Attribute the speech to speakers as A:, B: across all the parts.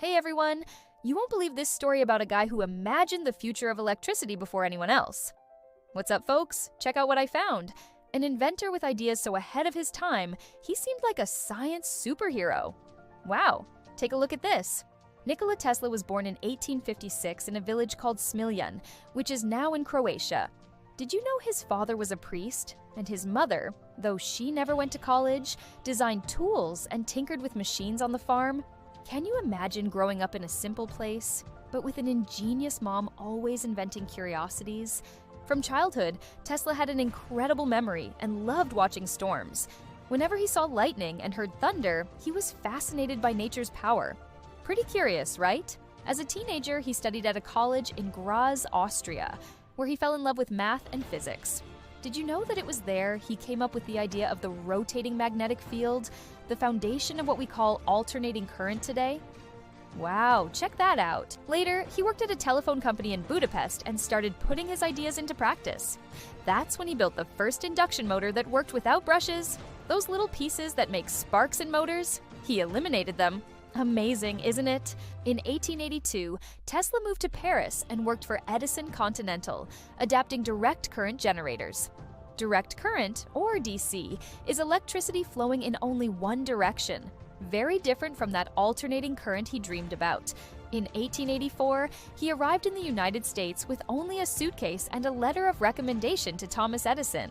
A: Hey everyone! You won't believe this story about a guy who imagined the future of electricity before anyone else. What's up, folks? Check out what I found. An inventor with ideas so ahead of his time, he seemed like a science superhero. Wow, take a look at this. Nikola Tesla was born in 1856 in a village called Smiljan, which is now in Croatia. Did you know his father was a priest? And his mother, though she never went to college, designed tools and tinkered with machines on the farm? Can you imagine growing up in a simple place, but with an ingenious mom always inventing curiosities? From childhood, Tesla had an incredible memory and loved watching storms. Whenever he saw lightning and heard thunder, he was fascinated by nature's power. Pretty curious, right? As a teenager, he studied at a college in Graz, Austria, where he fell in love with math and physics. Did you know that it was there he came up with the idea of the rotating magnetic field, the foundation of what we call alternating current today? Wow, check that out. Later, he worked at a telephone company in Budapest and started putting his ideas into practice. That's when he built the first induction motor that worked without brushes. Those little pieces that make sparks in motors, he eliminated them. Amazing, isn't it? In 1882, Tesla moved to Paris and worked for Edison Continental, adapting direct current generators. Direct current, or DC, is electricity flowing in only one direction, very different from that alternating current he dreamed about. In 1884, he arrived in the United States with only a suitcase and a letter of recommendation to Thomas Edison.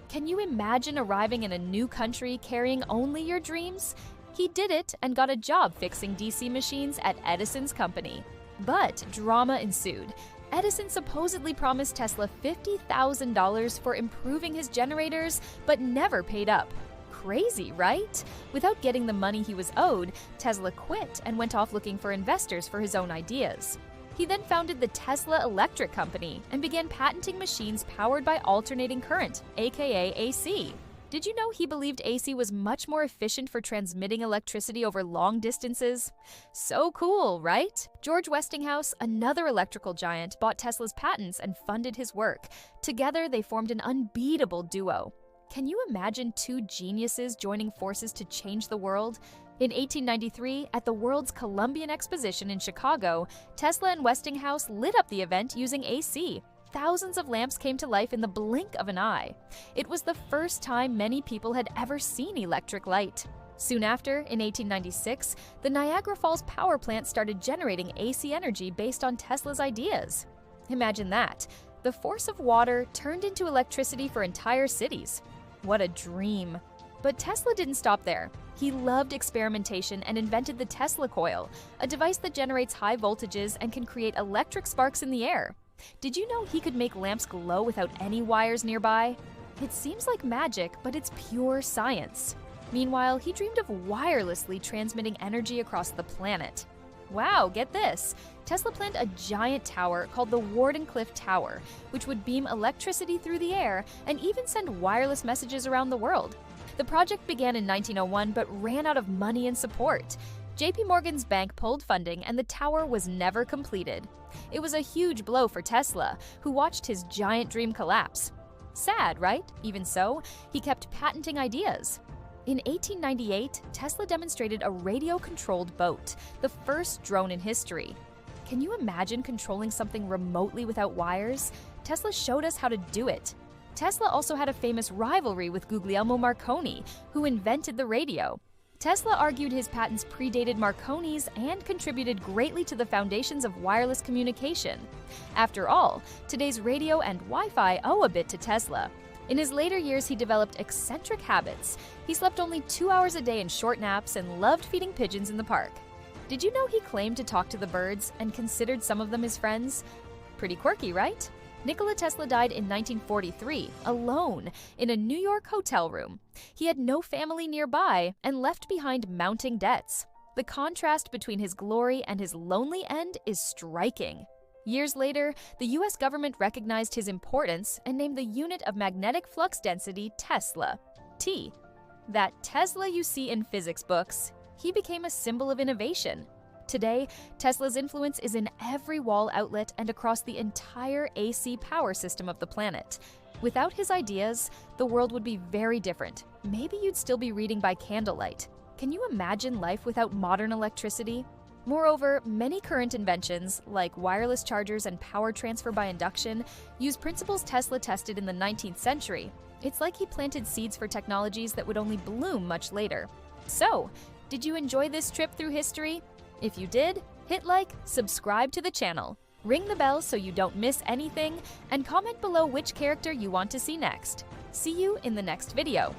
A: Can you imagine arriving in a new country carrying only your dreams? He did it and got a job fixing DC machines at Edison's company. But drama ensued. Edison supposedly promised Tesla $50,000 for improving his generators, but never paid up. Crazy, right? Without getting the money he was owed, Tesla quit and went off looking for investors for his own ideas. He then founded the Tesla Electric Company and began patenting machines powered by alternating current, aka AC. Did you know he believed AC was much more efficient for transmitting electricity over long distances? So cool, right? George Westinghouse, another electrical giant, bought Tesla's patents and funded his work. Together, they formed an unbeatable duo. Can you imagine two geniuses joining forces to change the world? In 1893, at the World's Columbian Exposition in Chicago, Tesla and Westinghouse lit up the event using AC. Thousands of lamps came to life in the blink of an eye. It was the first time many people had ever seen electric light. Soon after, in 1896, the Niagara Falls power plant started generating AC energy based on Tesla's ideas. Imagine that. The force of water turned into electricity for entire cities. What a dream. But Tesla didn't stop there. He loved experimentation and invented the Tesla coil, a device that generates high voltages and can create electric sparks in the air. Did you know he could make lamps glow without any wires nearby? It seems like magic, but it's pure science. Meanwhile, he dreamed of wirelessly transmitting energy across the planet. Wow, get this! Tesla planned a giant tower called the Wardenclyffe Tower, which would beam electricity through the air and even send wireless messages around the world. The project began in 1901 but ran out of money and support. JP Morgan's bank pulled funding and the tower was never completed. It was a huge blow for Tesla, who watched his giant dream collapse. Sad, right? Even so, he kept patenting ideas. In 1898, Tesla demonstrated a radio-controlled boat, the first drone in history. Can you imagine controlling something remotely without wires? Tesla showed us how to do it. Tesla also had a famous rivalry with Guglielmo Marconi, who invented the radio. Tesla argued his patents predated Marconi's and contributed greatly to the foundations of wireless communication. After all, today's radio and Wi-Fi owe a bit to Tesla. In his later years, he developed eccentric habits. He slept only 2 hours a day in short naps and loved feeding pigeons in the park. Did you know he claimed to talk to the birds and considered some of them his friends? Pretty quirky, right? Nikola Tesla died in 1943, alone, in a New York hotel room. He had no family nearby and left behind mounting debts. The contrast between his glory and his lonely end is striking. Years later, the US government recognized his importance and named the unit of magnetic flux density Tesla, T. That Tesla you see in physics books. He became a symbol of innovation. Today, Tesla's influence is in every wall outlet and across the entire AC power system of the planet. Without his ideas, the world would be very different. Maybe you'd still be reading by candlelight. Can you imagine life without modern electricity? Moreover, many current inventions, like wireless chargers and power transfer by induction, use principles Tesla tested in the 19th century. It's like he planted seeds for technologies that would only bloom much later. So, did you enjoy this trip through history? If you did, hit like, subscribe to the channel, ring the bell so you don't miss anything, and comment below which character you want to see next. See you in the next video.